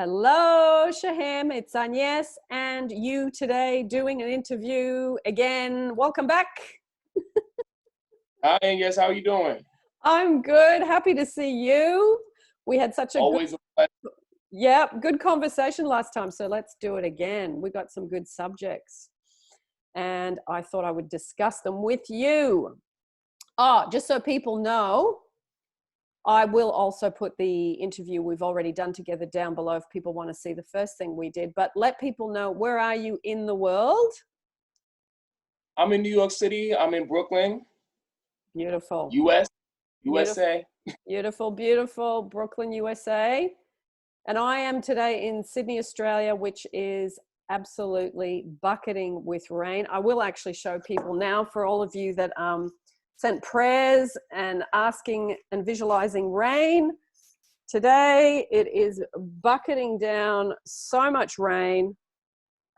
Hello, Shiheim. It's Agnes and you today doing an interview again. Welcome back. Hi, Agnes. How are you doing? I'm good. Happy to see you. We had such a Always a pleasure. good conversation last time. So let's do it again. We got some good subjects and I thought I would discuss them with you. Just so people know, I will also put the interview we've already done together down below if people want to see the first thing we did. But let people know, where are you in the world? I'm in New York City. I'm in Brooklyn, Beautiful. USA. Beautiful, beautiful. Brooklyn, USA. And I am today in Sydney, Australia, which is absolutely bucketing with rain. I will actually show people now, for all of you that sent prayers and asking and visualizing rain. Today it is bucketing down, so much rain.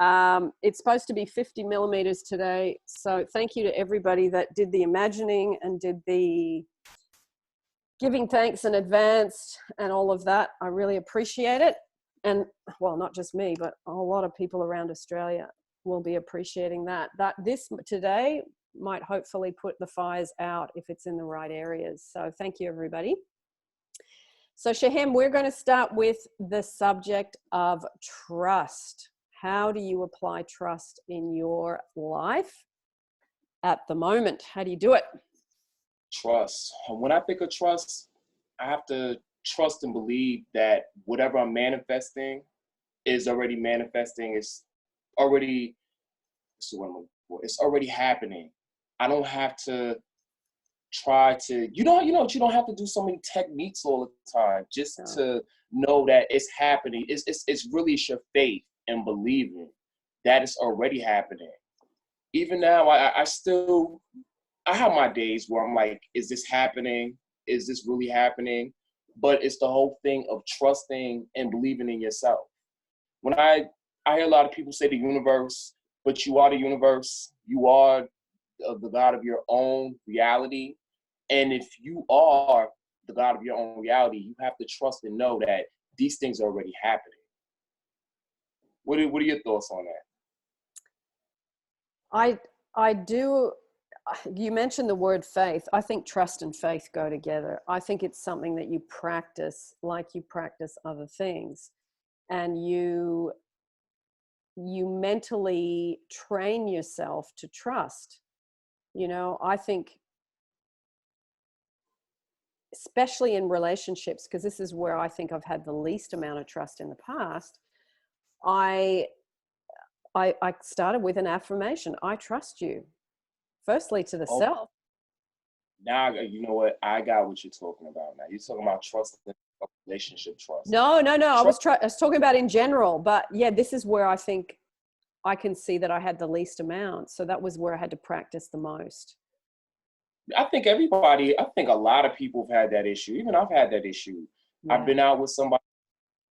It's supposed to be 50 millimeters today. So thank you to everybody that did the imagining and did the giving thanks in advance and all of that. I really appreciate it. And well, not just me, but a lot of people around Australia will be appreciating that. This today might hopefully put the fires out if it's in the right areas. So thank you, everybody. So Shiheim, we're going to start with the subject of trust. How do you apply trust in your life at the moment? How do you do it? Trust. When I think of trust, I have to trust and believe that whatever I'm manifesting is already manifesting. It's already happening. I don't have to try to, you don't have to do so many techniques all the time just to know that it's happening. It's really your faith and believing that it's already happening. Even now, I have my days where I'm like, is this happening? Is this really happening? But it's the whole thing of trusting and believing in yourself. When I hear a lot of people say the universe, but you are the universe. You are the God of your own reality. And if you are the God of your own reality, you have to trust and know that these things are already happening. What are your thoughts on that? I do. You mentioned the word faith. I think trust and faith go together. I think it's something that you practice like you practice other things. And you mentally train yourself to trust. I think, especially in relationships, because this is where I think I've had the least amount of trust in the past, I started with an affirmation. I trust you. Firstly, to the self. Now, you know what? I got what you're talking about now. You're talking about trust, relationship trust. No. I was talking about in general. But yeah, this is where I think I can see that I had the least amount. So that was where I had to practice the most. I think a lot of people have had that issue. Even I've had that issue. Yeah. I've been out with somebody,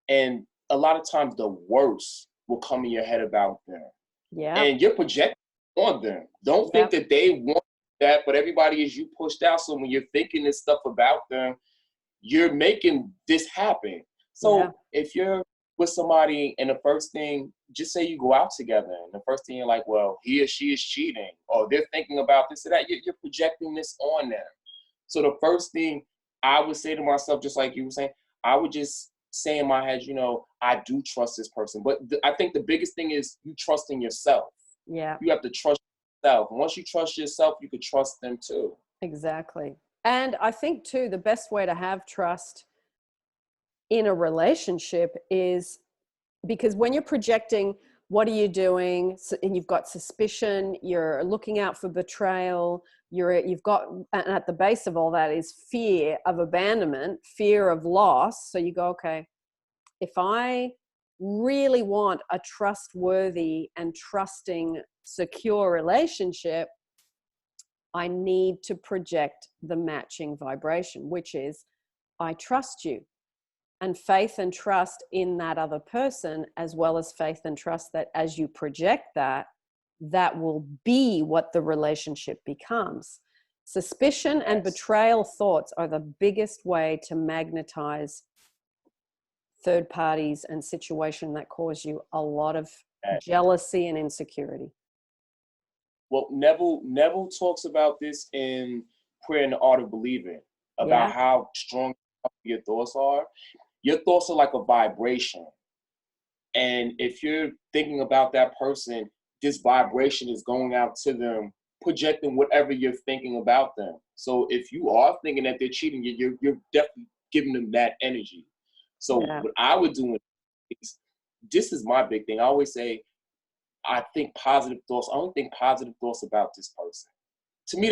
and a lot of times the worst will come in your head about them. Yeah. And you're projecting on them. Don't think that they want that, but everybody is you pushed out. So when you're thinking this stuff about them, you're making this happen. So if you're with somebody and the first thing, just say you go out together, and the first thing you're like, well, he or she is cheating, or they're thinking about this or that, you're projecting this on them. So the first thing I would say to myself, just like you were saying, I would just say in my head, I do trust this person. But I think the biggest thing is you trusting yourself. Yeah. You have to trust yourself. And once you trust yourself, you can trust them too. Exactly. And I think too, the best way to have trust in a relationship is, because when you're projecting, what are you doing? And you've got suspicion, you're looking out for betrayal, you've got, and at the base of all that is fear of abandonment, fear of loss. So you go, okay, if I really want a trustworthy and trusting, secure relationship, I need to project the matching vibration, which is, I trust you. And faith and trust in that other person, as well as faith and trust that as you project that, that will be what the relationship becomes. Suspicion and betrayal thoughts are the biggest way to magnetize third parties and situation that cause you a lot of Yes. jealousy and insecurity. Well, Neville talks about this in Prayer and the Art of Believing, about Yeah. how strong your thoughts are. Your thoughts are like a vibration. And if you're thinking about that person, this vibration is going out to them, projecting whatever you're thinking about them. So if you are thinking that they're cheating, you're definitely giving them that energy. So Yeah. what I would do is, this is my big thing. I always say, I think positive thoughts. I only think positive thoughts about this person. To me,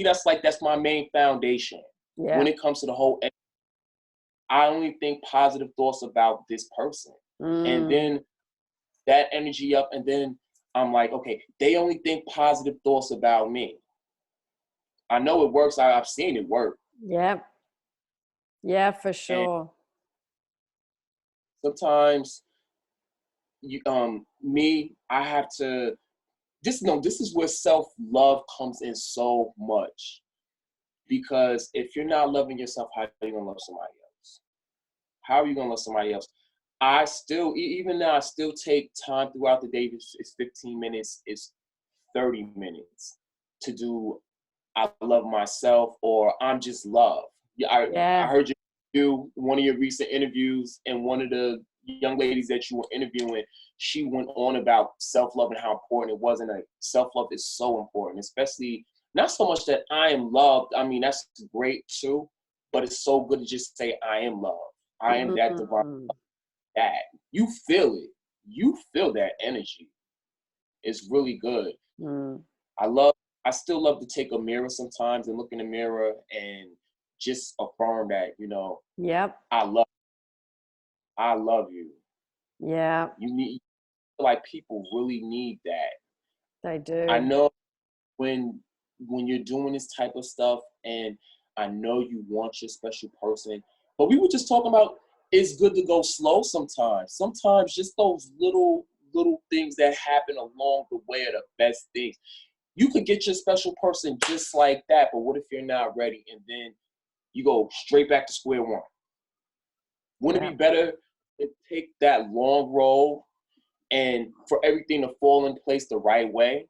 that's my main foundation. Yeah. When it comes to the whole, I only think positive thoughts about this person. And then that energy up, and then I'm like, okay, they only think positive thoughts about me. I know it works. I've seen it work. Yeah. Yeah, for And sure. sometimes I have to, this is where self-love comes in so much. Because if you're not loving yourself, how are you gonna love somebody else? How are you gonna love somebody else? I still, even now, I still take time throughout the day. It's 15 minutes, it's 30 minutes to do I love myself, or I'm just love. I Yeah. heard you do one of your recent interviews, and one of the young ladies that you were interviewing, she went on about self-love and how important it was. And like, self-love is so important, especially not so much that I am loved. I mean, that's great too, but it's so good to just say I am loved. I am that divine. That you feel it. You feel that energy. It's really good. I still love to take a mirror sometimes and look in the mirror and just affirm that, Yep. I love you. Yeah, Like, people really need that. they do. I know when you're doing this type of stuff, and I know you want your special person, but we were just talking about, it's good to go slow sometimes. Sometimes just those little things that happen along the way are the best things. You could get your special person just like that, but what if you're not ready, and then you go straight back to square one? Wouldn't it be better to take that long road and for everything to fall in place the right way?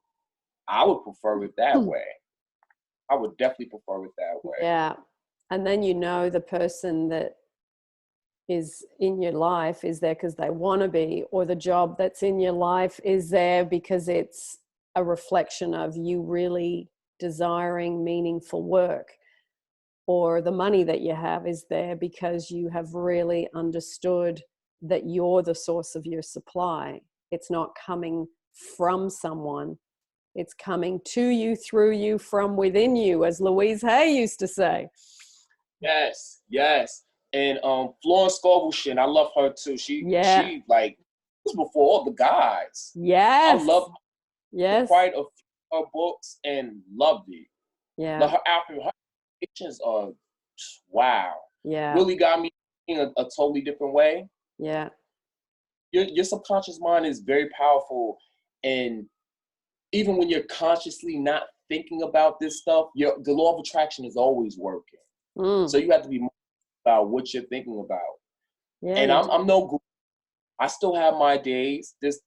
I would prefer it that way. I would definitely prefer it that way. Yeah. And then the person that is in your life is there because they want to be, or the job that's in your life is there because it's a reflection of you really desiring meaningful work, or the money that you have is there because you have really understood that you're the source of your supply. It's not coming from someone. It's coming to you, through you, from within you, as Louise Hay used to say. Yes. And Florence Scovel, I love her too. She like, was before all the guys. Yes. I love quite a few of her books and loved it. Yeah. Her affirmations are, wow. Yeah. Really got me in a totally different way. Yeah. Your subconscious mind is very powerful, and even when you're consciously not thinking about this stuff, the law of attraction is always working. So you have to be more about what you're thinking about. Yeah, and I'm no guru. I still have my days. There's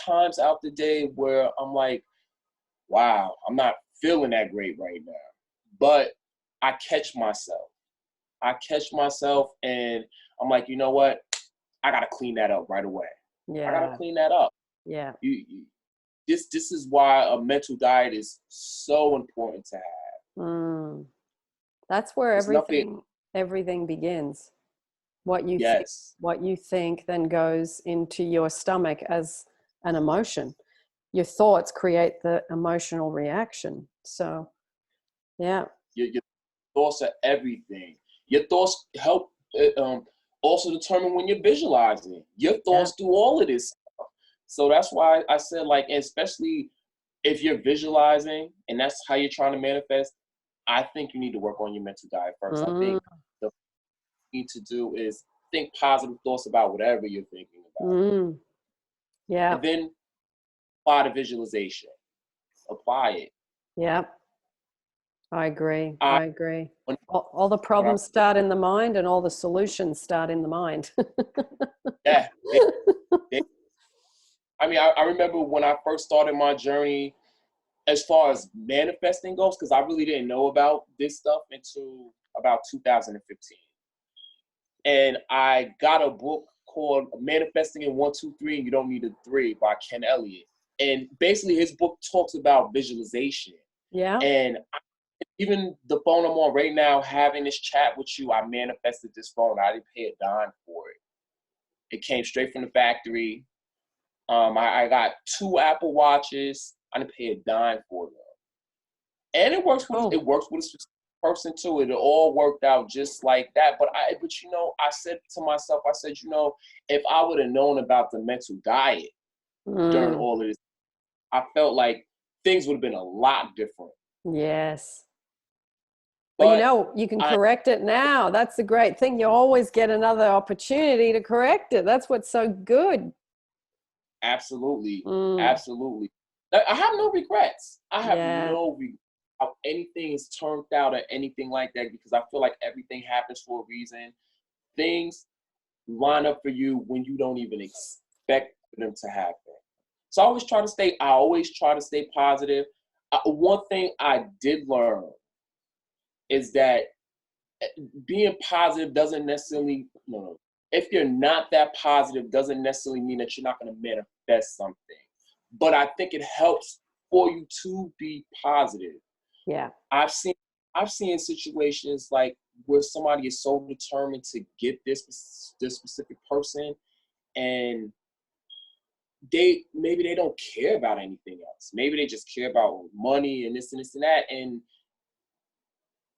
times out the day where I'm like, wow, I'm not feeling that great right now. But I catch myself. And I'm like, you know what? I gotta clean that up right away. Yeah. I gotta clean that up. Yeah. This is why a mental diet is so important to have. That's where everything begins. What you think then goes into your stomach as an emotion. Your thoughts create the emotional reaction. So, yeah. Your thoughts are everything. Your thoughts help also determine when you're visualizing. Your thoughts do all of this stuff. So that's why I said, like, especially if you're visualizing and that's how you're trying to manifest, I think you need to work on your mental diet first. I think the first thing you need to do is think positive thoughts about whatever you're thinking about. Yeah. And then apply the visualization. Apply it. Yeah. I agree. I I agree. when, All the when I, problems start in the mind, and all the solutions start in the mind. yeah, they, I mean, I remember when I first started my journey as far as manifesting goes, because I really didn't know about this stuff until about 2015. And I got a book called Manifesting in 1, 2, 3, and You Don't Need a Three by Ken Elliott. And basically his book talks about visualization. Yeah. And even the phone I'm on right now, having this chat with you, I manifested this phone. I didn't pay a dime for it. It came straight from the factory. I got 2 Apple Watches. I didn't pay a dime for them. And it works with a specific person too. It all worked out just like that. But you know, I said to myself, I said, you know, if I would have known about the mental diet during all of this, I felt like things would have been a lot different. Yes. Well, you But know, you can correct it now. That's the great thing. You always get another opportunity to correct it. That's what's so good. Absolutely. Absolutely. I have no regrets. I have no regrets how anything has turned out or anything like that, because I feel like everything happens for a reason. Things line up for you when you don't even expect them to happen. So I always try to stay positive. One thing I did learn is that being positive doesn't necessarily, if you're not that positive, doesn't necessarily mean that you're not going to manifest something. But I think it helps for you to be positive. Yeah. I've seen situations like where somebody is so determined to get this specific person, and maybe they don't care about anything else. Maybe they just care about money and this and this and that. And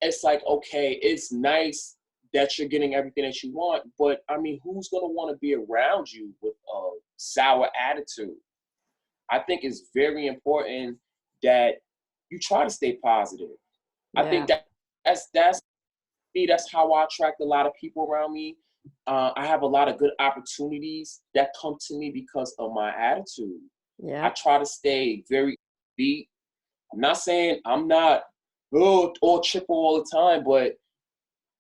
it's like, okay, it's nice that you're getting everything that you want, but I mean, who's going to want to be around you with a sour attitude? I think it's very important that you try to stay positive. I think that's me. That's how I attract a lot of people around me. I have a lot of good opportunities that come to me because of my attitude. Yeah. I try to stay very beat. I'm not saying I'm not all triple all the time, but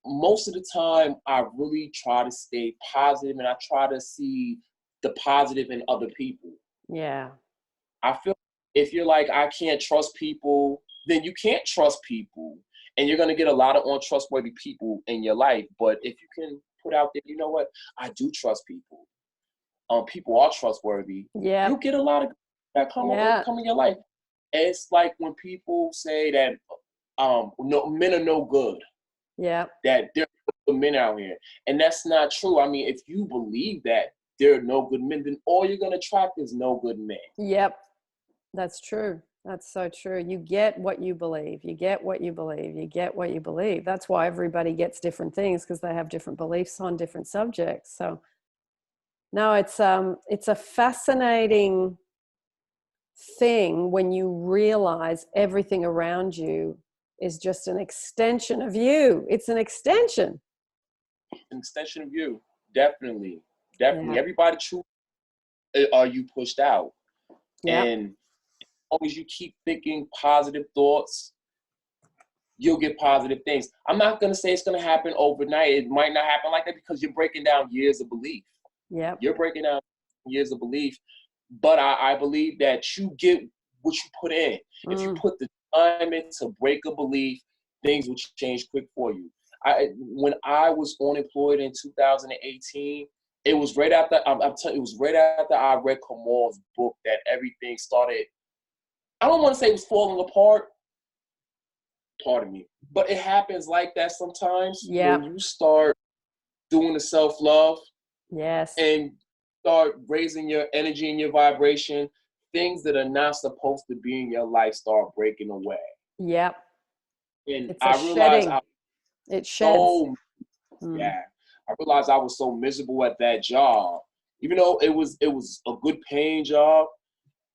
most of the time I really try to stay positive, and I try to see the positive in other people. Yeah. I feel if you're like, I can't trust people, then you can't trust people. And you're going to get a lot of untrustworthy people in your life. But if you can put out there, you know what, I do trust people. People are trustworthy. Yeah. You get a lot of that come in your life. It's like when people say that no, men are no good. Yeah. That there are good men out here. And that's not true. I mean, if you believe that there are no good men, then all you're going to attract is no good men. Yep. That's true. That's so true. You get what you believe. You get what you believe. You get what you believe. That's why everybody gets different things, because they have different beliefs on different subjects. So no, it's a fascinating thing when you realize everything around you is just an extension of you. It's an extension. An extension of you. Definitely. Definitely. Yeah. Everybody choose are you pushed out. Yeah. And as long as you keep thinking positive thoughts, you'll get positive things. I'm not going to say it's going to happen overnight. It might not happen like that because you're breaking down years of belief. Yeah. You're breaking down years of belief. But I believe that you get what you put in. If you put the time in to break a belief, things will change quick for you. When I was unemployed in 2018, it was right after it was right after I read Kamal's book that everything started. I don't want to say it was falling apart. Pardon me, but it happens like that sometimes when you start doing the self-love. Yes. And start raising your energy and your vibration. Things that are not supposed to be in your life start breaking away. Yep. And It's I realized it sheds. I realized I was so miserable at that job. Even though it was a good paying job,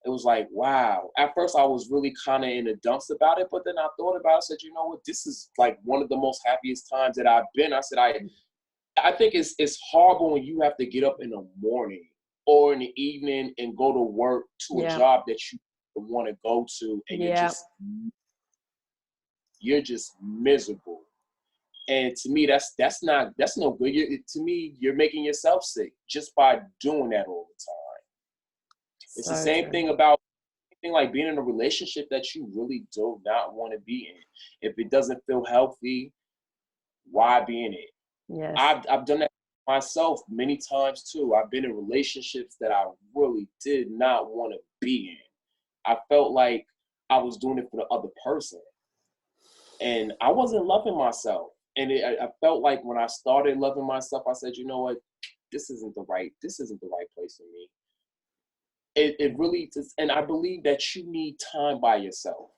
it was like, wow. At first I was really kind of in the dumps about it, but then I thought about it, I said, you know what, this is like one of the most happiest times that I've been. I said, I think it's horrible when you have to get up in the morning or in the evening and go to work to a job that you want to go to, and you're just you're just miserable. And to me, that's no good. To me, you're making yourself sick just by doing that all the time. It's the same thing about like being in a relationship that you really do not want to be in. If it doesn't feel healthy, why be in it? Yes. I've done that myself many times too. I've been in relationships that I really did not want to be in. I felt like I was doing it for the other person, and I wasn't loving myself. And I felt like when I started loving myself, I said, you know what, this isn't the right place for me. It really does, and I believe that you need time by yourself.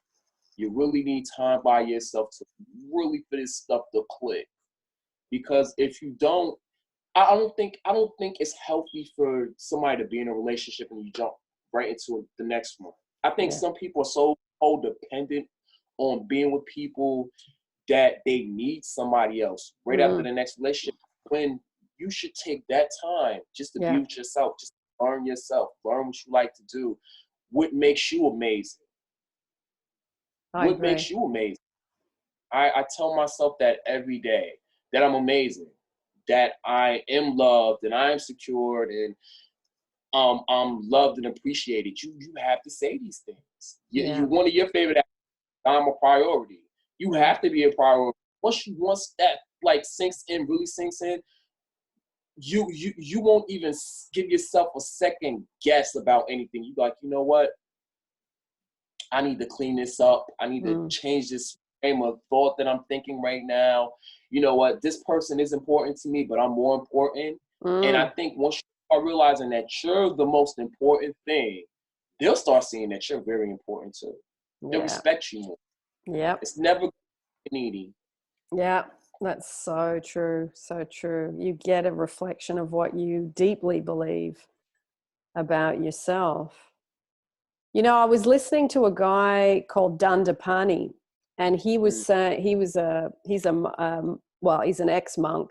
You really need time by yourself to really for this stuff to click. Because if you don't, I don't think it's healthy for somebody to be in a relationship and you jump right into the next one. I think some people are so dependent on being with people that they need somebody else right after the next relationship, when you should take that time just to be with yourself, just learn yourself, learn what you like to do, what makes you amazing. What makes you amazing? I tell myself that every day, that I'm amazing, that I am loved and I am secured and I'm loved and appreciated. You have to say these things. You one of your favorite actors, I'm a priority. You have to be a priority. Once that like really sinks in, you won't even give yourself a second guess about anything. You like, you know what? I need to clean this up. I need to change this frame of thought that I'm thinking right now. You know what? This person is important to me, but I'm more important. And I think once you start realizing that you're the most important thing, they'll start seeing that you're very important too. They'll respect you more. Yep. It's never needy. Yeah, that's so true. So true. You get a reflection of what you deeply believe about yourself. You know, I was listening to a guy called Dandapani, and he was saying he's an ex-monk,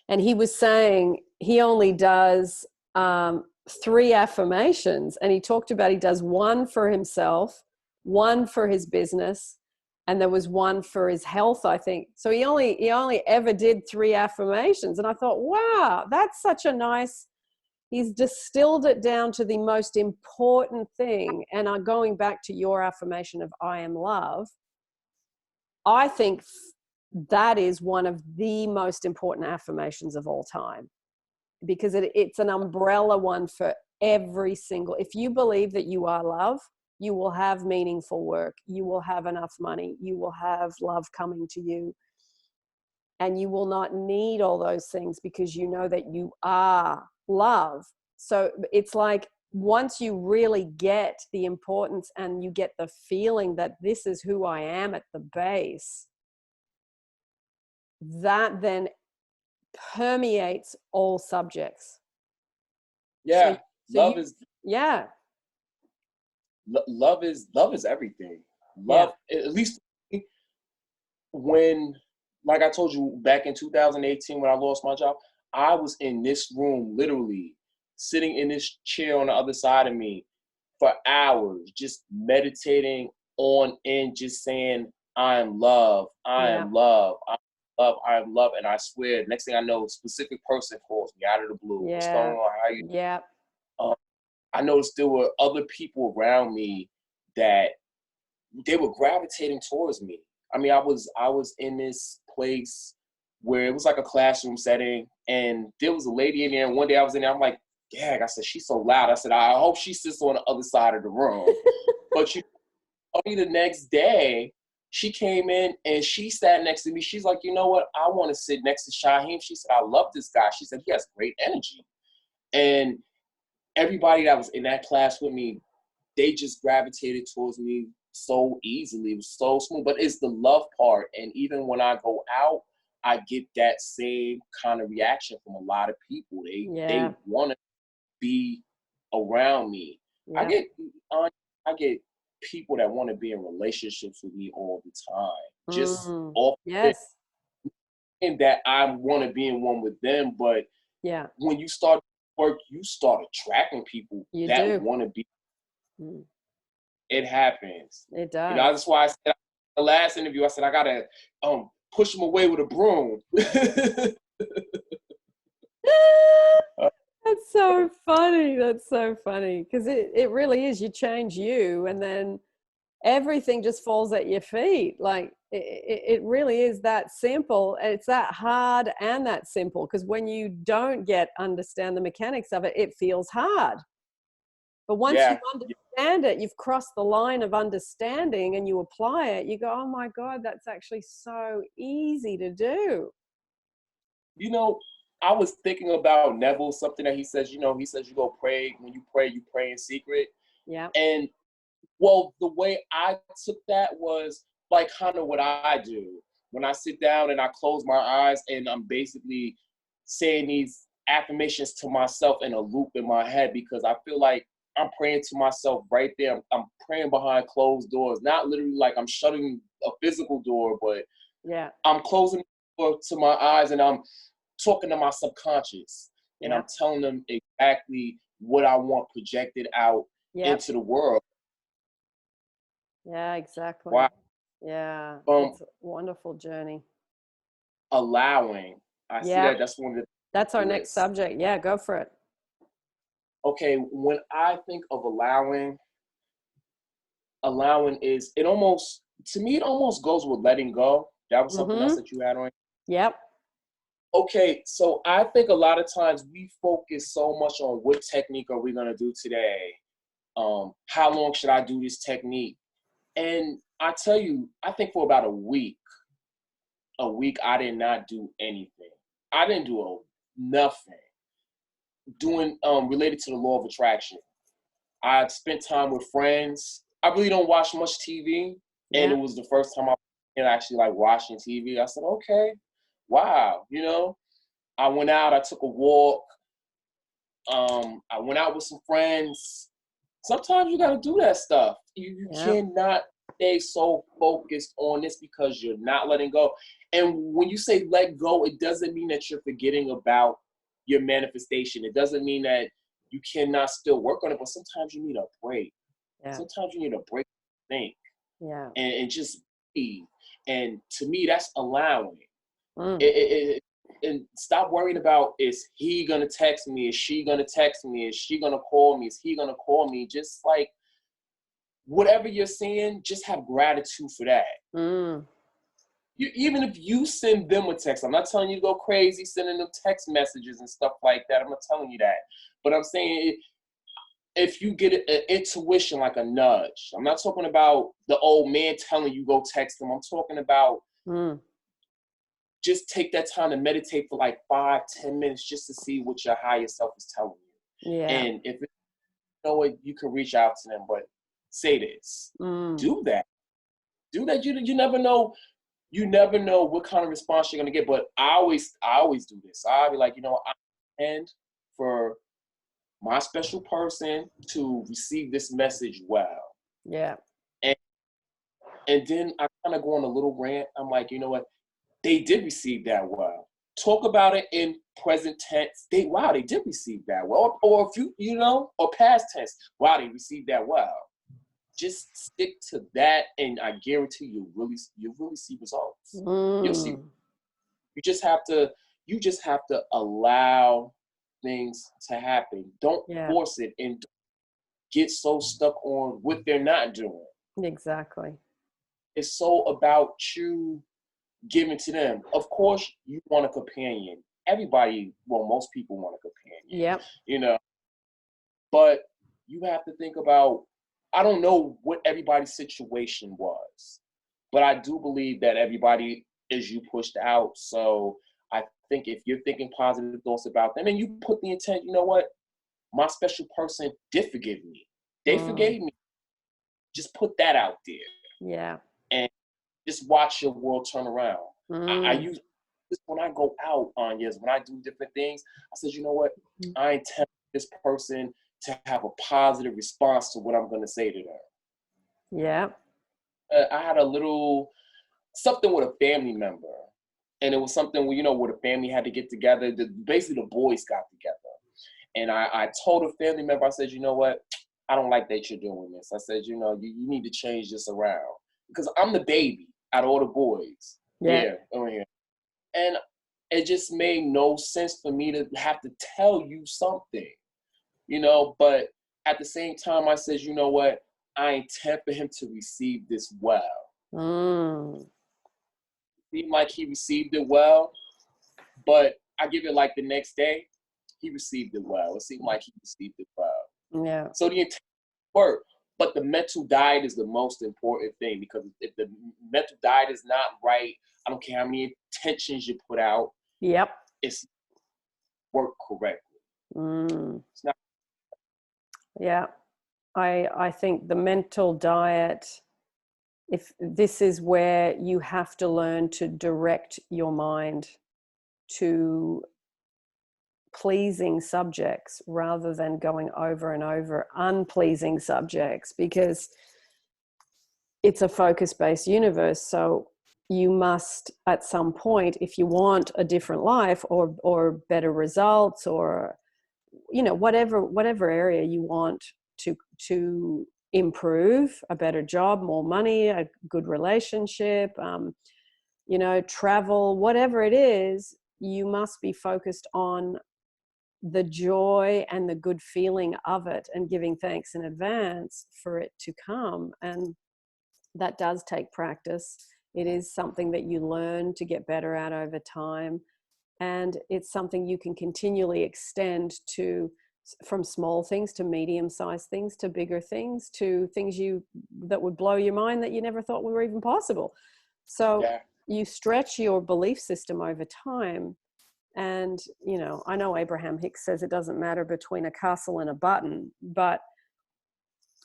and he was saying he only does 3 affirmations, and he talked about he does one for himself, one for his business, and there was one for his health, I think. So he only ever did 3 affirmations, and I thought, wow, that's such a nice. He's distilled it down to the most important thing. And going back to your affirmation of I am love, I think that is one of the most important affirmations of all time, because it's an umbrella one for every single. If you believe that you are love, you will have meaningful work. You will have enough money. You will have love coming to you. And you will not need all those things because you know that you are love. So it's like once you really get the importance and you get the feeling that this is who I am at the base, that then permeates all subjects. Yeah. Love is everything. Love, at least when, like I told you back in 2018 when I lost my job, I was in this room, literally sitting in this chair on the other side of me for hours, just meditating on and just saying, I am love, I am love, I am love, I am love. And I swear, next thing I know, a specific person calls me out of the blue. What's going on? How you? Yeah. I noticed there were other people around me that they were gravitating towards me. I mean, I was in this place where it was like a classroom setting, and there was a lady in there, and one day I was in there, I'm like, dang, I said, she's so loud. I said, I hope she sits on the other side of the room. But only the next day, she came in and she sat next to me. She's like, you know what? I want to sit next to Shiheim. She said, I love this guy. She said, he has great energy. And everybody that was in that class with me, they just gravitated towards me so easily. It was so smooth. But it's the love part. And even when I go out, I get that same kind of reaction from a lot of people. They want to be around me. I get people that want to be in relationships with me all the time. Just off and that I want to be in one with them. But when you start work, you start attracting people that want to be. It happens. It does. You know, that's why I said the last interview, I said, I gotta push him away with a broom. That's so funny. That's so funny. Because it really is. You change you, and then everything just falls at your feet. Like it really is that simple. It's that hard and that simple. Because when you don't understand the mechanics of it, it feels hard. But once you understand it, you've crossed the line of understanding and you apply it, you go, oh my God, that's actually so easy to do. You know, I was thinking about Neville, something that he says, you know, he says you go pray. When you pray in secret. Yeah. And well, the way I took that was like kind of what I do. When I sit down and I close my eyes and I'm basically saying these affirmations to myself in a loop in my head, because I feel like I'm praying to myself right there. I'm praying behind closed doors, not literally like I'm shutting a physical door, but yeah, I'm closing the door to my eyes and I'm talking to my subconscious and I'm telling them exactly what I want projected out into the world. Yeah, exactly. Wow. Yeah, it's a wonderful journey. Allowing. I see that. That's one of the. That's our next subject. Yeah, go for it. Okay, when I think of allowing is, it almost, to me, it almost goes with letting go. That was something else that you had on. Yep. Okay, so I think a lot of times we focus so much on what technique are we going to do today? How long should I do this technique? And I tell you, I think for about a week, I did not do anything. I didn't do nothing. Doing related to the law of attraction. I spent time with friends. I really don't watch much TV, and it was the first time I actually like watching TV. I said, okay, wow, you know. I went out. I took a walk. I went out with some friends. Sometimes you got to do that stuff. You cannot stay so focused on this because you're not letting go. And when you say let go, it doesn't mean that you're forgetting about your manifestation. It doesn't mean that you cannot still work on it, but sometimes you need a break. Yeah. Sometimes you need a break to think. Yeah. And just be. And to me, that's allowing. And stop worrying about, is he going to text me? Is she going to text me? Is she going to call me? Is he going to call me? Just like whatever you're saying, just have gratitude for that. Even if you send them a text, I'm not telling you to go crazy sending them text messages and stuff like that. I'm not telling you that. But I'm saying if you get an intuition, like a nudge, I'm not talking about the old man telling you go text them. I'm talking about just take that time to meditate for like 5-10 minutes just to see what your higher self is telling you. Yeah. And if you know it, you can reach out to them, but say this. Do that. Do that. You never know. You never know what kind of response you're gonna get. But I always do this. I'll be like, you know, I intend for my special person to receive this message well. Yeah. And then I kind of go on a little rant. I'm like, you know what? They did receive that well. Talk about it in present tense. They did receive that well. Or if you know, or past tense. Wow, they received that well. Just stick to that, and I guarantee you really see results. You'll see. You just have to allow things to happen. Don't force it, and get so stuck on what they're not doing. Exactly. It's so about you giving to them. Of course, you want a companion. Most people want a companion. Yep. You know, but you have to think about, I don't know what everybody's situation was, but I do believe that everybody is you pushed out. So I think if you're thinking positive thoughts about them and you put the intent, you know what? My special person did forgive me. They forgave me. Just put that out there. Yeah. And just watch your world turn around. I use this when I go out on years, when I do different things. I said, you know what? I intend this person to have a positive response to what I'm going to say to them. Yeah. I had a little something with a family member, and it was something where, you know, where the family had to get together. Basically, the boys got together, and I told a family member, I said, you know what? I don't like that you're doing this. I said, you know, you need to change this around. because I'm the baby out of all the boys. Yeah. Oh yeah. And it just made no sense for me to have to tell you something, you know, but at the same time I said, you know what, I intend for him to receive this well. Seemed like he received it well, but I give it like the next day, he received it well. It seemed like he received it well. Yeah. So the intent worked, but the mental diet is the most important thing, because if the mental diet is not right, I don't care how many intentions you put out. Yep. It's work correctly. It's not. Yeah. I think the mental diet, if this is where you have to learn to direct your mind to pleasing subjects rather than going over and over unpleasing subjects, because it's a focus-based universe. So you must, at some point, if you want a different life or better results, or, you know, whatever area you want to improve, a better job, more money, a good relationship, you know, travel, whatever it is, you must be focused on the joy and the good feeling of it and giving thanks in advance for it to come. And that does take practice. It is something that you learn to get better at over time. And it's something you can continually extend to, from small things to medium-sized things to bigger things to things that would blow your mind that you never thought were even possible. So you stretch your belief system over time. And, you know, I know Abraham Hicks says it doesn't matter between a castle and a button, but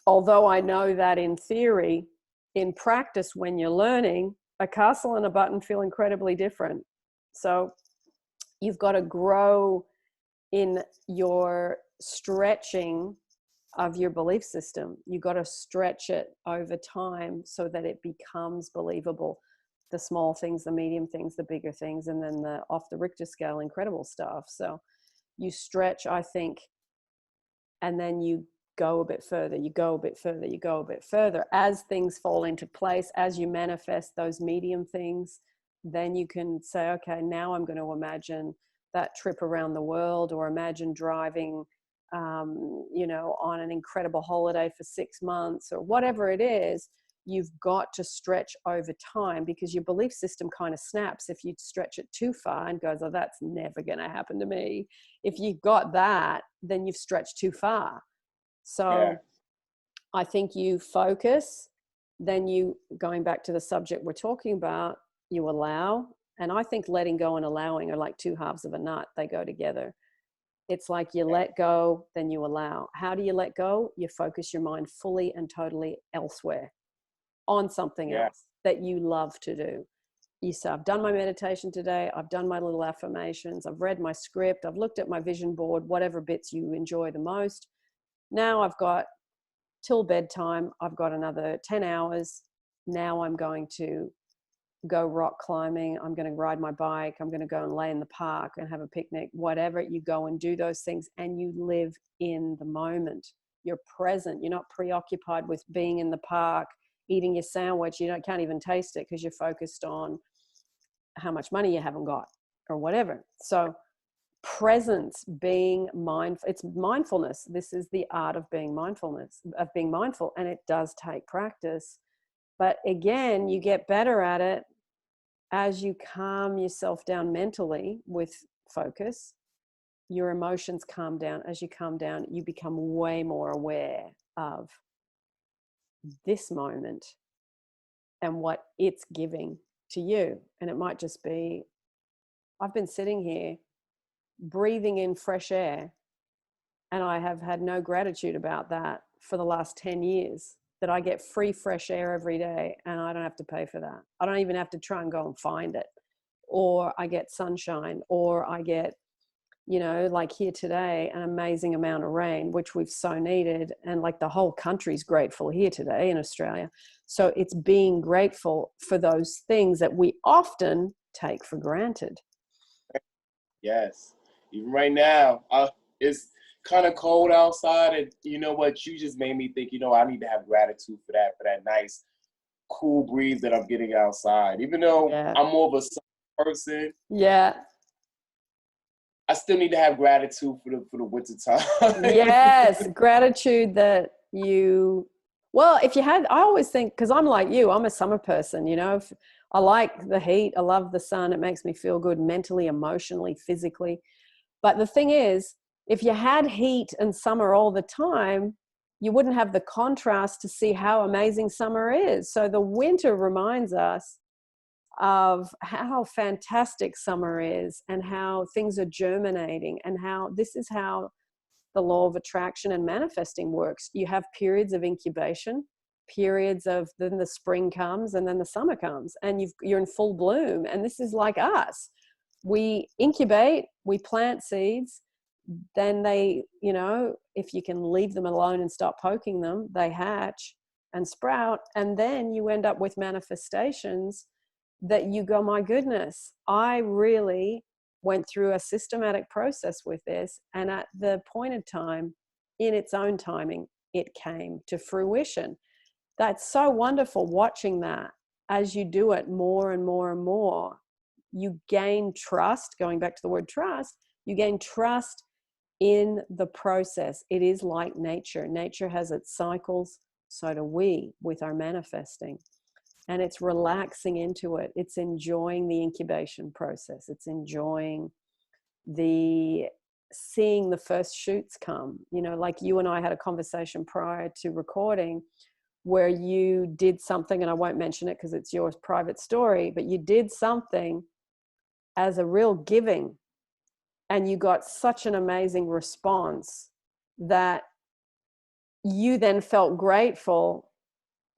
although I know that in theory, in practice, when you're learning, a castle and a button feel incredibly different. So you've got to grow in your stretching of your belief system. You've got to stretch it over time so that it becomes believable. The small things, the medium things, the bigger things, and then the off the Richter scale, incredible stuff. So you stretch, I think, and then you go a bit further, you go a bit further, you go a bit further. As things fall into place, as you manifest those medium things, then you can say, okay, now I'm going to imagine that trip around the world, or imagine driving, you know, on an incredible holiday for 6 months, or whatever it is. You've got to stretch over time, because your belief system kind of snaps if you stretch it too far and goes, oh, that's never going to happen to me. If you've got that, then you've stretched too far. So I think you focus, then you, going back to the subject we're talking about, you allow. And I think letting go and allowing are like two halves of a nut. They go together. It's like you let go, then you allow. How do you let go? You focus your mind fully and totally elsewhere, on something else that you love to do. You say, I've done my meditation today. I've done my little affirmations. I've read my script. I've looked at my vision board, whatever bits you enjoy the most. Now I've got till bedtime. I've got another 10 hours. Now I'm going to go rock climbing. I'm going to ride my bike. I'm going to go and lay in the park and have a picnic, whatever. You go and do those things, and you live in the moment. You're present. You're not preoccupied with being in the park, eating your sandwich. Can't even taste it because you're focused on how much money you haven't got or whatever. So presence, being mindful, it's mindfulness. This is the art of being mindful, and it does take practice. But again, you get better at it as you calm yourself down mentally with focus. Your emotions calm down. As you calm down, you become way more aware of this moment and what it's giving to you. And it might just be, I've been sitting here breathing in fresh air, and I have had no gratitude about that for the last 10 years, that I get free fresh air every day and I don't have to pay for that. I don't even have to try and go and find it. Or I get sunshine, or I get, you know, like here today, an amazing amount of rain, which we've so needed. And like the whole country's grateful here today in Australia. So it's being grateful for those things that we often take for granted. Yes. Even right now, it's kind of cold outside, and you know what? You just made me think, you know, I need to have gratitude for that nice, cool breeze that I'm getting outside. Even though I'm more of a summer person, I still need to have gratitude for the winter time. Yes, gratitude that you, well, if you had, I always think, because I'm like you, I'm a summer person, you know, if, I like the heat, I love the sun, it makes me feel good mentally, emotionally, physically. But the thing is, if you had heat and summer all the time, you wouldn't have the contrast to see how amazing summer is. So the winter reminds us of how fantastic summer is and how things are germinating, and how this is how the law of attraction and manifesting works. You have periods of incubation, periods of, then the spring comes and then the summer comes and you're in full bloom. And this is like us. We incubate, we plant seeds, then they, you know, if you can leave them alone and stop poking them, they hatch and sprout. And then you end up with manifestations that you go, my goodness, I really went through a systematic process with this. And at the appointed time, in its own timing, it came to fruition. That's so wonderful watching that. As you do it more and more and more, you gain trust. Going back to the word trust, you gain trust in the process. It is like nature. Nature has its cycles, so do we with our manifesting. And it's relaxing into it. It's enjoying the incubation process. It's enjoying seeing the first shoots come. You know, like you and I had a conversation prior to recording where you did something, and I won't mention it because it's your private story, but you did something as a real giving, and you got such an amazing response that you then felt grateful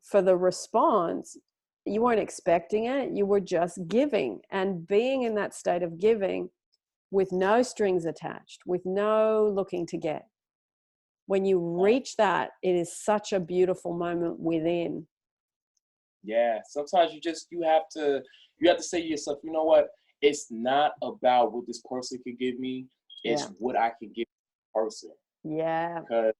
for the response. You weren't expecting it. You were just giving, and being in that state of giving with no strings attached, with no looking to get. When you reach that, it is such a beautiful moment within. Yeah. Sometimes you have to say to yourself, you know what? It's not about what this person could give me. It's what I can give this person. Yeah. Because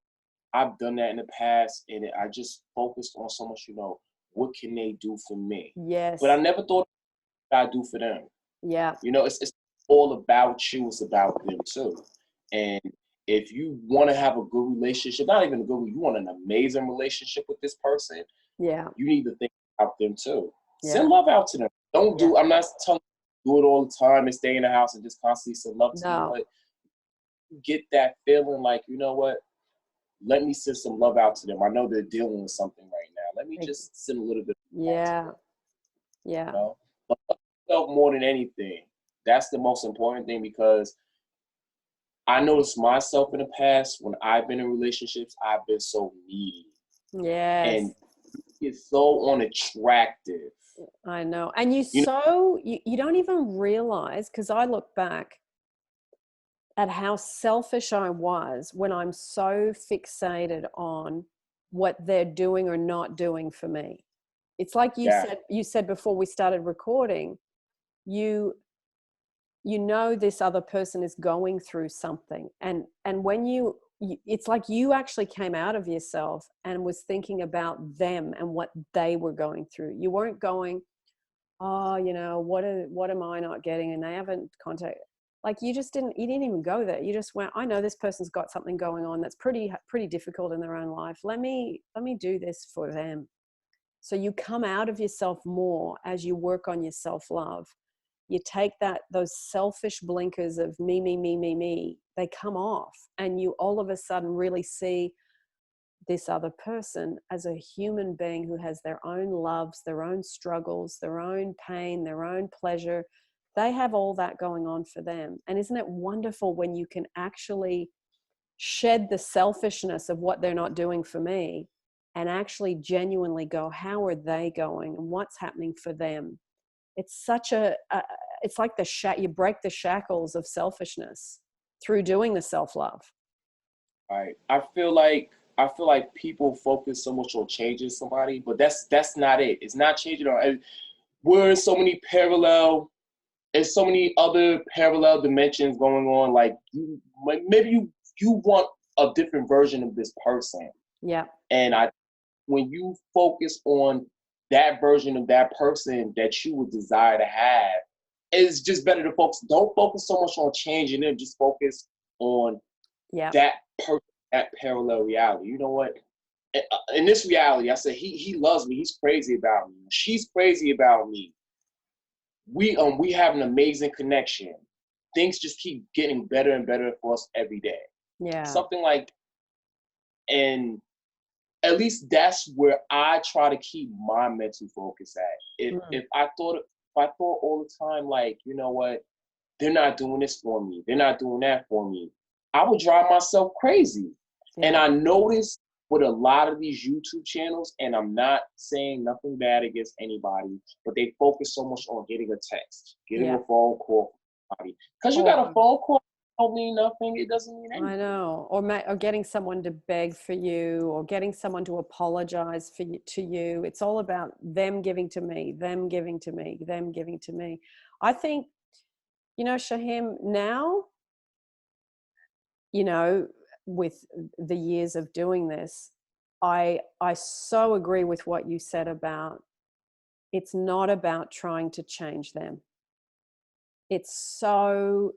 I've done that in the past, and I just focused on so much, you know, what can they do for me? Yes. But I never thought I'd do for them. Yeah. You know, it's all about you. It's about them too. And if you want to have a good relationship, not even a good one, you want an amazing relationship with this person, you need to think about them too. Send love out to them. Don't do, I'm not telling you to do it all the time and stay in the house and just constantly send love to them, but get that feeling like, you know what, let me send some love out to them. I know they're dealing with something right now. Let me just send a little bit of love to them. You know? But love yourself more than anything. That's the most important thing, because I noticed myself in the past when I've been in relationships, I've been so needy. Yes. And it's so unattractive. I know. And you don't even realize, because I look back at how selfish I was when I'm so fixated on what they're doing or not doing for me. It's like you said before we started recording, you know this other person is going through something, and when it's like you actually came out of yourself and was thinking about them and what they were going through. You weren't going, oh, you know, what am I not getting, and they haven't contacted. Like you didn't even go there. You just went, I know this person's got something going on that's pretty difficult in their own life. Let me do this for them. So you come out of yourself more as you work on your self-love. You take those selfish blinkers of me, they come off, and you all of a sudden really see this other person as a human being who has their own loves, their own struggles, their own pain, their own pleasure. They have all that going on for them. And isn't it wonderful when you can actually shed the selfishness of what they're not doing for me and actually genuinely go, how are they going and what's happening for them? It's such it's like you break the shackles of selfishness through doing the self-love. Right. I feel like people focus so much on changing somebody, but that's not it. It's not changing. We're in so many there's so many other parallel dimensions going on. Like maybe you want a different version of this person. Yeah. And when you focus on that version of that person that you would desire to have, it's just better to focus. Don't focus so much on changing them. Just focus on that person, that parallel reality. You know what? In this reality, I said he loves me. He's crazy about me. She's crazy about me. We have an amazing connection. Things just keep getting better and better for us every day. Yeah. Something like, and at least that's where I try to keep my mental focus at. If I thought all the time, like, you know what, they're not doing this for me, they're not doing that for me, I would drive myself crazy. Yeah. And I noticed with a lot of these YouTube channels, and I'm not saying nothing bad against anybody, but they focus so much on getting a text, getting a phone call from somebody. Because you got a phone call, don't mean nothing. It doesn't mean anything. I know. Or getting someone to beg for you, or getting someone to apologize to you. It's all about them giving to me, them giving to me, them giving to me. I think, you know, Shiheim, now, you know, with the years of doing this, I so agree with what you said about, it's not about trying to change them. It's so,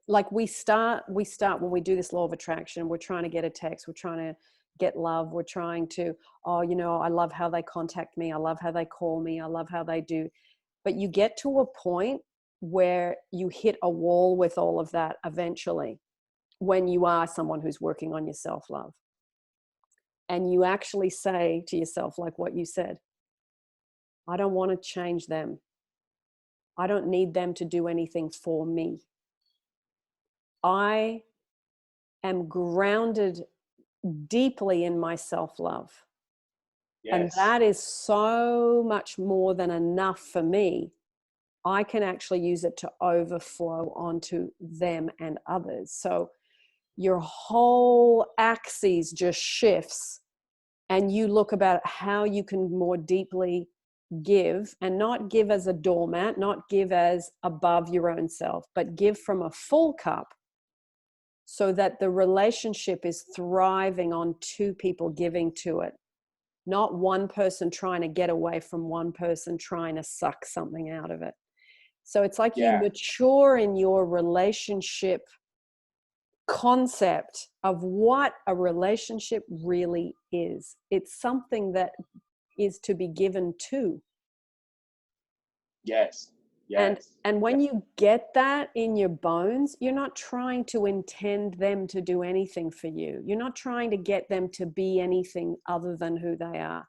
like, we start when we do this law of attraction, we're trying to get a text, we're trying to get love, we're trying to, oh, you know, I love how they contact me, I love how they call me, I love how they do. But you get to a point where you hit a wall with all of that eventually, when you are someone who's working on your self-love. And you actually say to yourself, like what you said, I don't want to change them. I don't need them to do anything for me. I am grounded deeply in my self-love. Yes. And that is so much more than enough for me. I can actually use it to overflow onto them and others. So your whole axis just shifts, and you look about how you can more deeply give, and not give as a doormat, not give as above your own self, but give from a full cup, so that the relationship is thriving on two people giving to it, not one person trying to get away from one person trying to suck something out of it. So it's like you mature in your relationship concept of what a relationship really is. It's something that is to be given to. Yes. And when you get that in your bones, you're not trying to intend them to do anything for you. You're not trying to get them to be anything other than who they are.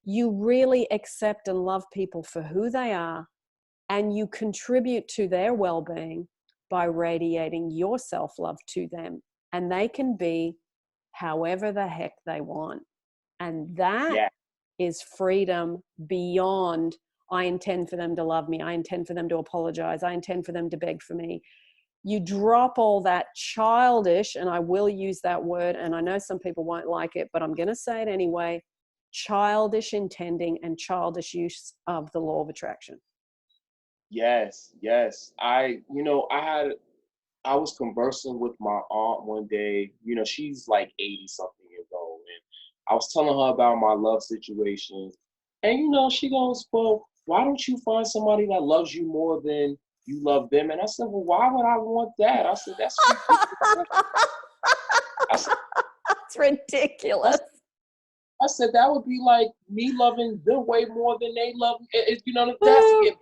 You really accept and love people for who they are, and you contribute to their well-being by radiating your self-love to them. And they can be however the heck they want. And that is freedom beyond, I intend for them to love me, I intend for them to apologize, I intend for them to beg for me. You drop all that childish, and I will use that word, and I know some people won't like it, but I'm going to say it anyway, childish intending and childish use of the law of attraction. Yes. I was conversing with my aunt one day. You know, she's like 80 something years old, and I was telling her about my love situation. And, you know, she goes, well, why don't you find somebody that loves you more than you love them? And I said, well, why would I want that? I said, that's ridiculous. That's ridiculous. I said, that would be like me loving them way more than they love me. You know, that's it.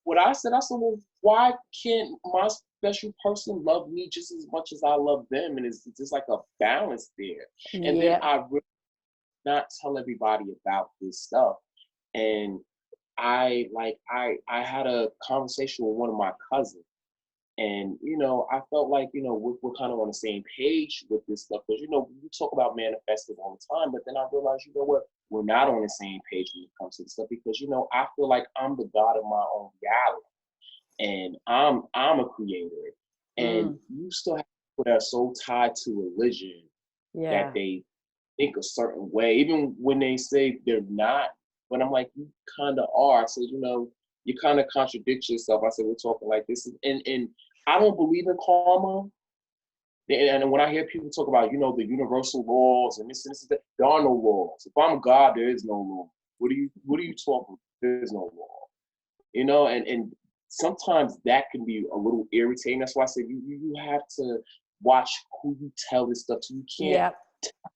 What I said, well, why can't my special person love me just as much as I love them? And it's just like a balance there. And then I really not tell everybody about this stuff. And I had a conversation with one of my cousins. And, you know, I felt like, you know, we're kind of on the same page with this stuff. Because, you know, we talk about manifesting all the time. But then I realized, you know what, we're not on the same page when it comes to this stuff. Because, you know, I feel like I'm the god of my own reality. And I'm a creator. And you still have people that are so tied to religion that they think a certain way, even when they say they're not. But I'm like, you kind of are. I said, you know, you kind of contradict yourself. I said, we're talking like this. And I don't believe in karma. And when I hear people talk about, you know, the universal laws and this and that, there are no laws. If I'm God, there is no law. What are you talking about? There's no law. You know, and sometimes that can be a little irritating. That's why I say you have to watch who you tell this stuff to. You can't Yeah. tell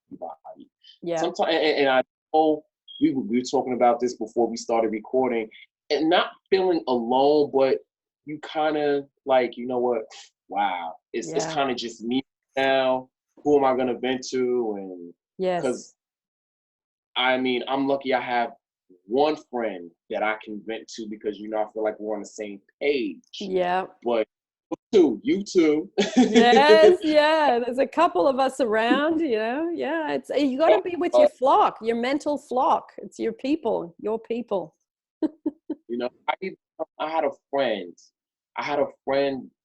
everybody. Yeah. Sometimes, and I know we were talking about this before we started recording, and not feeling alone, but you kind of like, you know what? Wow, it's kind of just me now. Who am I gonna vent to? And because I mean, I'm lucky I have one friend that I can vent to because, you know, I feel like we're on the same page. Yeah. But you too. Yes, yeah. There's a couple of us around, you know. Yeah, it's you got to be with your flock, your mental flock. It's your people, your people. You know, I had a friend.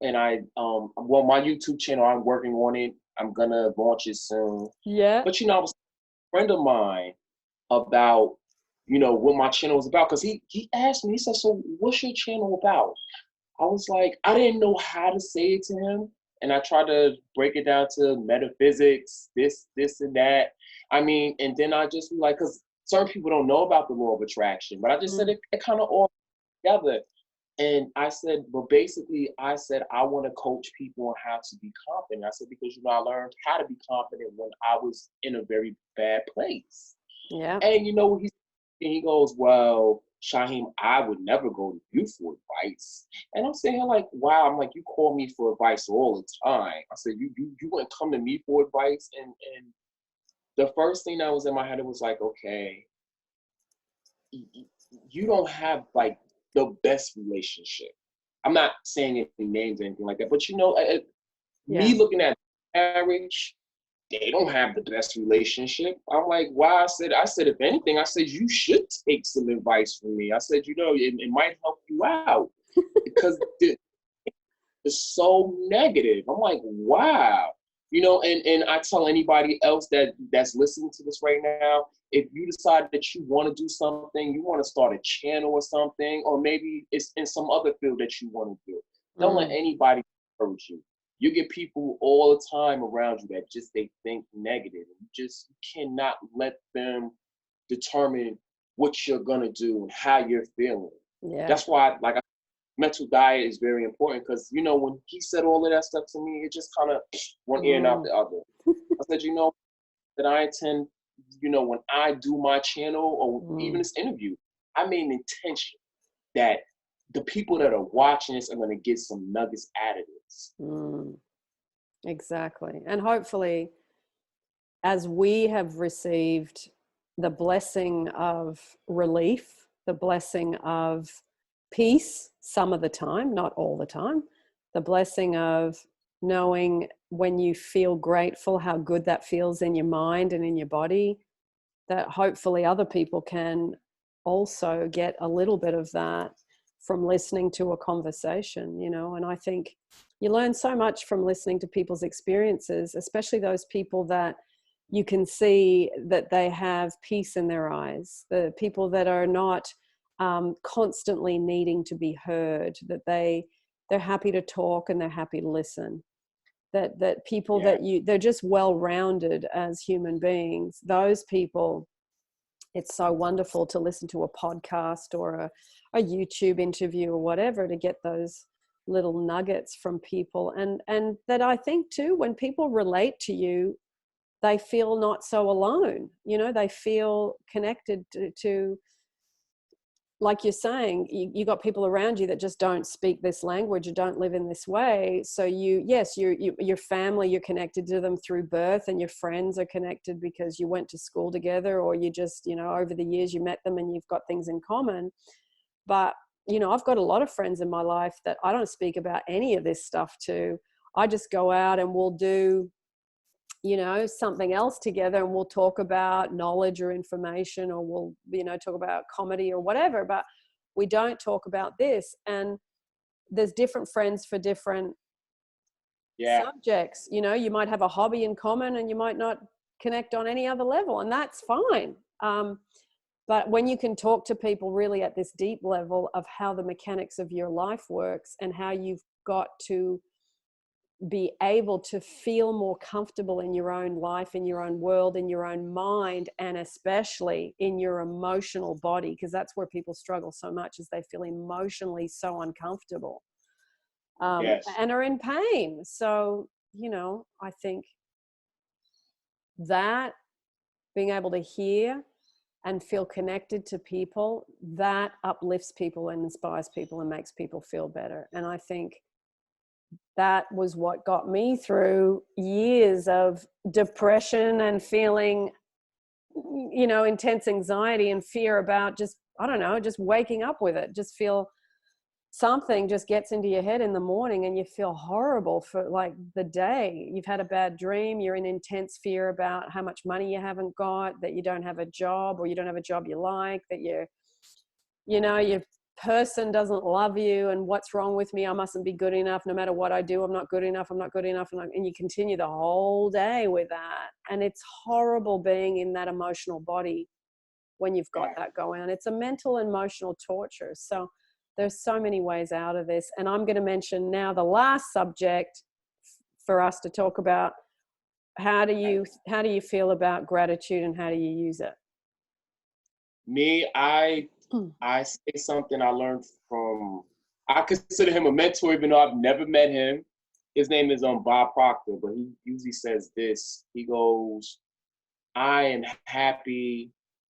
And well, my YouTube channel, I'm working on it. I'm gonna launch it soon. Yeah. But you know, I was a friend of mine about, you know, what my channel was about, because he asked me, he said, so what's your channel about? I was like, I didn't know how to say it to him, and I tried to break it down to metaphysics, this and that. I mean, and then I just like, because certain people don't know about the law of attraction, but I just said it kind of all together. And I said, but basically, I said, I want to coach people on how to be confident. I said, because, you know, I learned how to be confident when I was in a very bad place. Yeah. And, you know, he goes, well, Shiheim, I would never go to you for advice. And I'm saying, like, wow, I'm like, you call me for advice all the time. I said, you wouldn't come to me for advice. And the first thing that was in my head, it was like, okay, you don't have like the best relationship. I'm not saying any names or anything like that, but you know, me looking at marriage, they don't have the best relationship. I'm like, wow. I said, if anything, I said, you should take some advice from me. I said, you know, it might help you out because it's so negative. I'm like, wow. You know, and I tell anybody else that's listening to this right now, if you decide that you want to do something, you want to start a channel or something, or maybe it's in some other field that you want to do, don't let anybody encourage you. You get people all the time around you that just they think negative. You cannot let them determine what you're gonna do and how you're feeling. Yeah. That's why, like, mental diet is very important, because, you know, when he said all of that stuff to me, it just kind of one ear and out the other. I said, you know, that I intend, you know, when I do my channel or even this interview, I made an intention that the people that are watching this are going to get some nuggets out of this. Exactly. And hopefully, as we have received the blessing of relief, the blessing of peace, some of the time, not all the time, the blessing of knowing when you feel grateful, how good that feels in your mind and in your body, that hopefully other people can also get a little bit of that from listening to a conversation, you know. And I think you learn so much from listening to people's experiences, especially those people that you can see that they have peace in their eyes, the people that are not constantly needing to be heard, that they're happy to talk and they're happy to listen, that people that they're just well-rounded as human beings. Those people, it's so wonderful to listen to a podcast or a YouTube interview or whatever to get those little nuggets from people. And that I think too, when people relate to you, they feel not so alone. You know, they feel connected to like you're saying, you got people around you that just don't speak this language or don't live in this way. So your family, you're connected to them through birth, and your friends are connected because you went to school together, or you just, you know, over the years you met them and you've got things in common. But, you know, I've got a lot of friends in my life that I don't speak about any of this stuff to. I just go out and we'll do, you know, something else together, and we'll talk about knowledge or information, or we'll, you know, talk about comedy or whatever, but we don't talk about this. And there's different friends for different subjects. You know, you might have a hobby in common and you might not connect on any other level, and that's fine. But when you can talk to people really at this deep level of how the mechanics of your life works and how you've got to be able to feel more comfortable in your own life, in your own world, in your own mind, and especially in your emotional body, because that's where people struggle so much, is they feel emotionally so uncomfortable, Yes. and are in pain. So, you know, I think that being able to hear and feel connected to people, that uplifts people and inspires people and makes people feel better. And I think that was what got me through years of depression and feeling, you know, intense anxiety and fear about just, I don't know, just waking up with it. Just feel something just gets into your head in the morning and you feel horrible for like the day. You've had a bad dream, you're in intense fear about how much money you haven't got, that you don't have a job, or you don't have a job you like, that you're, you know, your person doesn't love you, and what's wrong with me? I mustn't be good enough. No matter what I do, I'm not good enough. I'm not good enough. And you continue the whole day with that. And it's horrible being in that emotional body when you've got that going on. It's a mental, emotional torture. So there's so many ways out of this. And I'm going to mention now the last subject for us to talk about. How do you feel about gratitude, and how do you use it? Me, I say something I learned from, I consider him a mentor, even though I've never met him. His name is Bob Proctor, but he usually says this. He goes, I am happy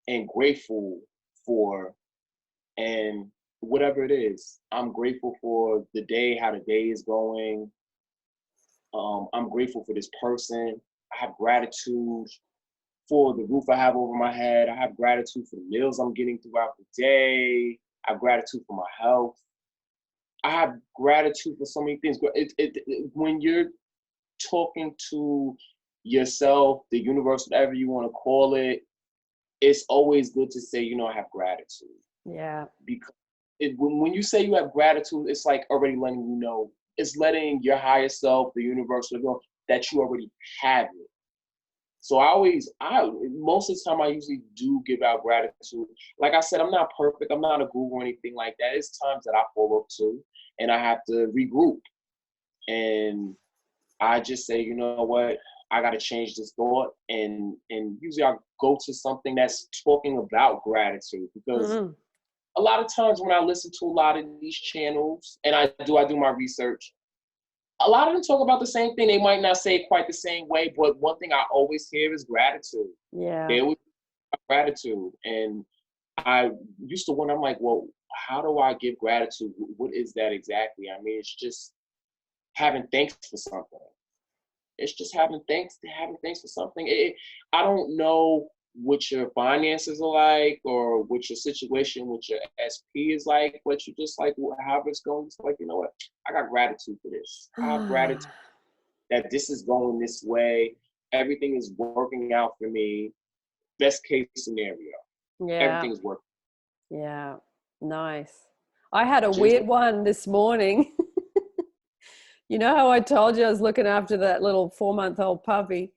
and grateful for, and whatever it is, I'm grateful for the day, how the day is going. I'm grateful for this person. I have gratitude for the roof I have over my head. I have gratitude for the meals I'm getting throughout the day. I have gratitude for my health. I have gratitude for so many things. When you're talking to yourself, the universe, whatever you want to call it, it's always good to say, you know, I have gratitude. Yeah. Because when you say you have gratitude, it's like already letting you know, it's letting your higher self, the universe, that you already have it. So most of the time I usually do give out gratitude. Like I said, I'm not perfect. I'm not a guru or anything like that. It's times that I fall up to and I have to regroup. And I just say, you know what, I got to change this thought. And usually I go to something that's talking about gratitude, because a lot of times when I listen to a lot of these channels, and I do my research, a lot of them talk about the same thing. They might not say it quite the same way, but one thing I always hear is gratitude. Yeah. They always talk about gratitude. And I used to wonder, I'm like, well, how do I give gratitude? What is that exactly? I mean, it's just having thanks for something. It's just having thanks for something. I don't know what your finances are like or what your situation with your SP is like, but you just like, however it's going, it's like, you know what, I got gratitude for this. I have gratitude that this is going this way. Everything is working out for me. Best case scenario. Yeah. Everything is working. Yeah. Nice. I had a weird one this morning. You know how I told you I was looking after that little 4-month-old puppy,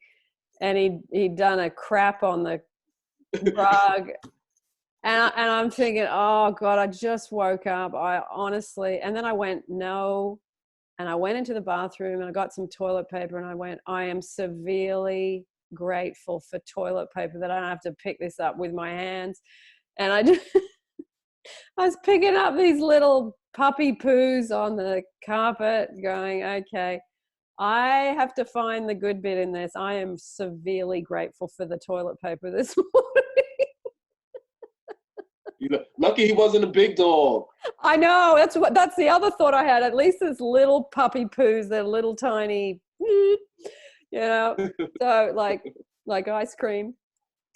and he'd done a crap on the rug. And I'm thinking, oh God, I just woke up. I honestly, and then I went, no. And I went into the bathroom and I got some toilet paper and I went, I am severely grateful for toilet paper, that I don't have to pick this up with my hands. And I was picking up these little puppy poos on the carpet going, okay, I have to find the good bit in this. I am severely grateful for the toilet paper this morning. Lucky he wasn't a big dog. I know. That's the other thought I had. At least it's little puppy poos. They're little tiny, you know, so like ice cream.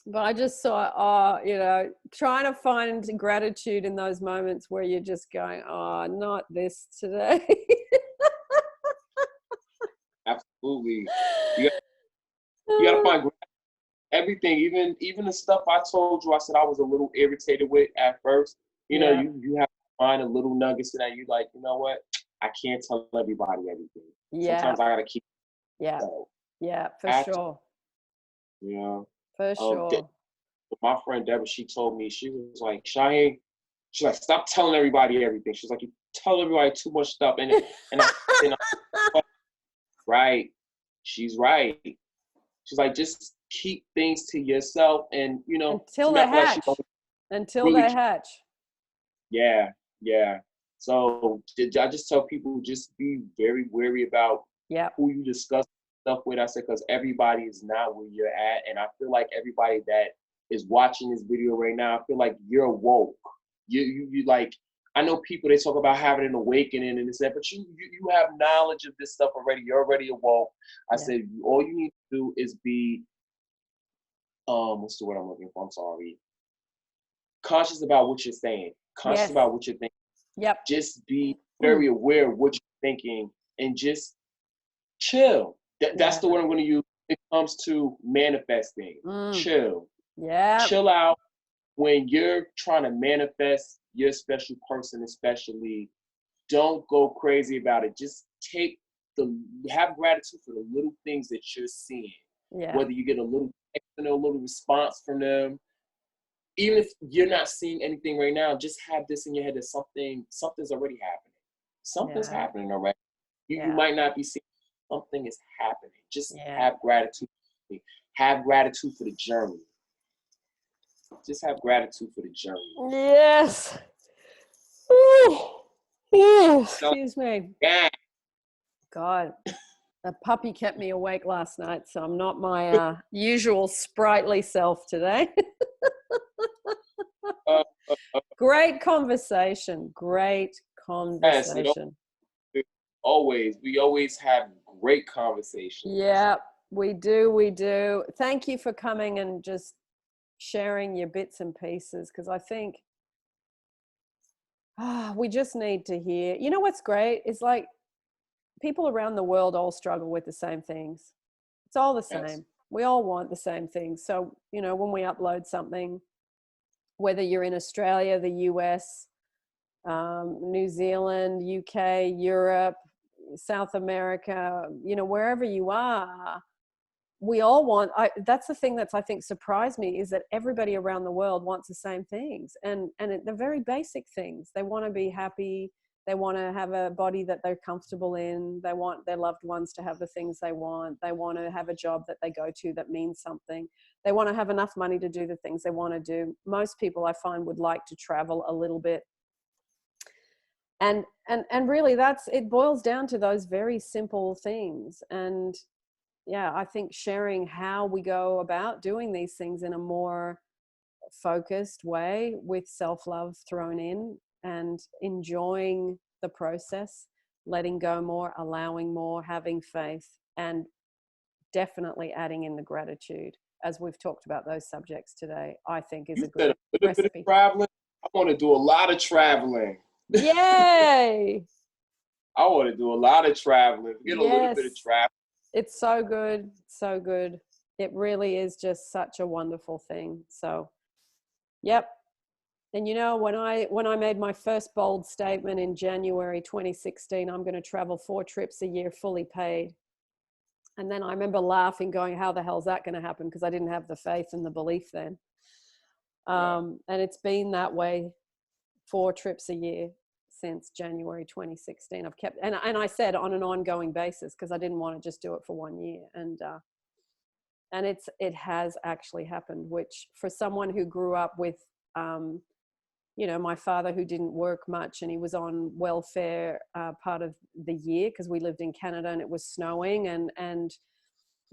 But I just saw, you know, trying to find gratitude in those moments where you're just going, oh, not this today. Absolutely. You got to find everything, even the stuff I told you, I said I was a little irritated with at first. You know, you have to find a little nuggets in that you like, you know what? I can't tell everybody everything. Yeah. Sometimes I got to keep Yeah. So, Yeah, for sure. Yeah. For sure. My friend Deborah, she told me, she was like, Shiheim, she's like, stop telling everybody everything. She's like, you tell everybody too much stuff. And right. She's right. She's like, just keep things to yourself. And, to until me, they I feel like she hatch. Until really, they hatch. yeah, yeah. So I just tell people, just be very wary about Yep. who you discuss stuff with. I said, because everybody is not where you're at. And I feel like everybody that is watching this video right now, I feel like you're woke. You like, I know people, they talk about having an awakening and this, that, but you have knowledge of this stuff already. You're already awoke. I said, all you need to do is be, what's the word I'm looking for? I'm sorry. Conscious about what you're saying. Conscious about what you're thinking. Yep. Just be very aware of what you're thinking and just chill. That's the word I'm going to use when it comes to manifesting. Chill. Yeah. Chill out when you're trying to manifest your special person, especially. Don't go crazy about it. Just have gratitude for the little things that you're seeing. Yeah. Whether you get a little text and a little response from them, even if you're not seeing anything right now, just have this in your head that something's already happening. Something's happening already. You might not be seeing, something is happening. Just have gratitude. Have gratitude for the journey. Just have gratitude for the journey. Yes. Ooh. Excuse me. Yeah. God, a puppy kept me awake last night, so I'm not my usual sprightly self today. Great conversation. Great conversation. Yes, we always have great conversations. Yeah, we do. We do. Thank you for coming and just sharing your bits and pieces, because I think we just need to hear. You know what's great? It's like people around the world all struggle with the same things. It's all the same. Yes. We all want the same things. So, when we upload something, whether you're in Australia, the US, New Zealand, UK, Europe, South America, wherever you are, we all want, that's the thing that's, I think, surprised me, is that everybody around the world wants the same things. And they're very basic things. They want to be happy. They want to have a body that they're comfortable in. They want their loved ones to have the things they want. They want to have a job that they go to that means something. They want to have enough money to do the things they want to do. Most people, I find, would like to travel a little bit. And really, it boils down to those very simple things. And I think sharing how we go about doing these things in a more focused way, with self-love thrown in, and enjoying the process, letting go more, allowing more, having faith, and definitely adding in the gratitude, as we've talked about those subjects today, I think is a good recipe. Bit of traveling. I want to do a lot of traveling. Yay! I want to do a lot of traveling. Get a little bit of travel. It's so good. So good. It really is just such a wonderful thing. So, yep. And when I made my first bold statement in January 2016, I'm going to travel 4 trips a year fully paid. And then I remember laughing, going, how the hell is that going to happen? Because I didn't have the faith and the belief then. And it's been that way, 4 trips a year since January 2016. I've kept, and I said on an ongoing basis, because I didn't want to just do it for 1 year. And it has actually happened, which for someone who grew up with, my father, who didn't work much, and he was on welfare part of the year because we lived in Canada and it was snowing, and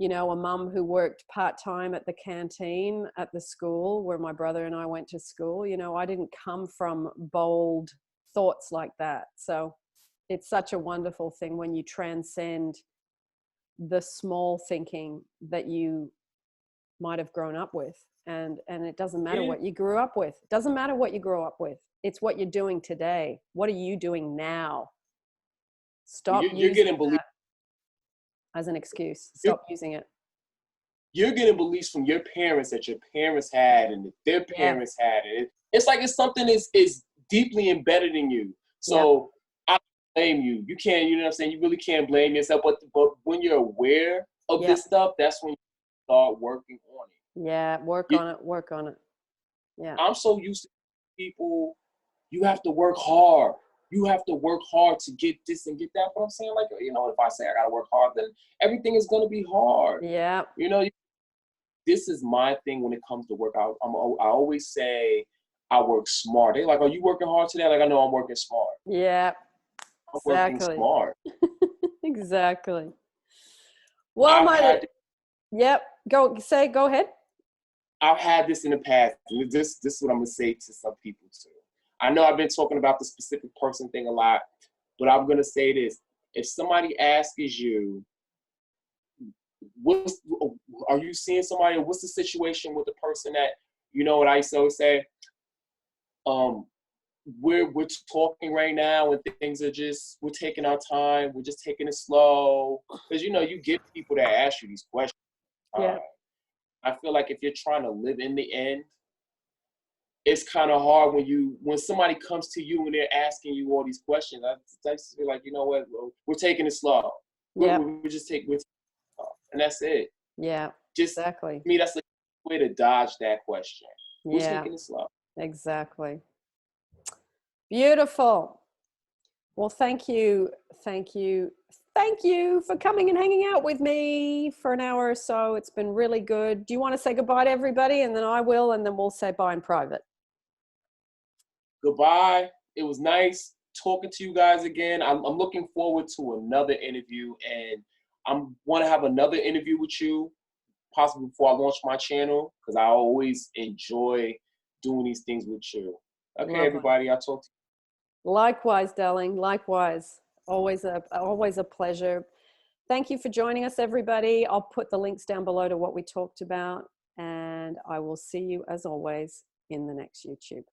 a mum who worked part-time at the canteen at the school where my brother and I went to school. I didn't come from bold thoughts like that. So it's such a wonderful thing when you transcend the small thinking that you might have grown up with. And it doesn't matter what you grew up with. It doesn't matter what you grew up with. It's what you're doing today. What are you doing now? Stop using that as an excuse. Stop using it. You're getting beliefs from your parents that your parents had and that their parents had. It's like it's something is deeply embedded in you. So I don't blame you. You can't, you know what I'm saying? You really can't blame yourself. But when you're aware of this stuff, that's when you start working on it. Yeah, work on it. Yeah. I'm so used to people, you have to work hard. you have to work hard to get this and get that. But I'm saying, like, you know, if I say I gotta work hard, then everything is gonna be hard. Yeah. You know, this is my thing when it comes to work. I always say I work smart. They're like, "Are you working hard today?" Like, I know I'm working smart. Yeah. I'm working smart. Exactly. Well, yep. Go ahead. I've had this in the past. And this is what I'm gonna say to some people too. I know I've been talking about the specific person thing a lot, but I'm gonna say this. If somebody asks you, are you seeing somebody? What's the situation with the person that, you know what I used to always say? We're talking right now and things are just, we're taking our time. We're just taking it slow. Because, you know, you get people that ask you these questions. Yeah. I feel like if you're trying to live in the end, it's kind of hard when somebody comes to you and they're asking you all these questions. I just feel like, you know what, we're taking it slow. Yeah. We're taking it slow. And that's it. Yeah. Just, exactly. To me, that's the way to dodge that question. We're taking it slow. Exactly. Beautiful. Well, thank you for coming and hanging out with me for an hour or so. It's been really good. Do you want to say goodbye to everybody? And then I will, and then we'll say bye in private. Goodbye. It was nice talking to you guys again. I'm looking forward to another interview, and I want to have another interview with you, possibly before I launch my channel, because I always enjoy doing these things with you. Okay, lovely. Everybody, I'll talk to you. Likewise, darling. Likewise. Always a pleasure. Thank you for joining us, everybody. I'll put the links down below to what we talked about, and I will see you as always in the next YouTube.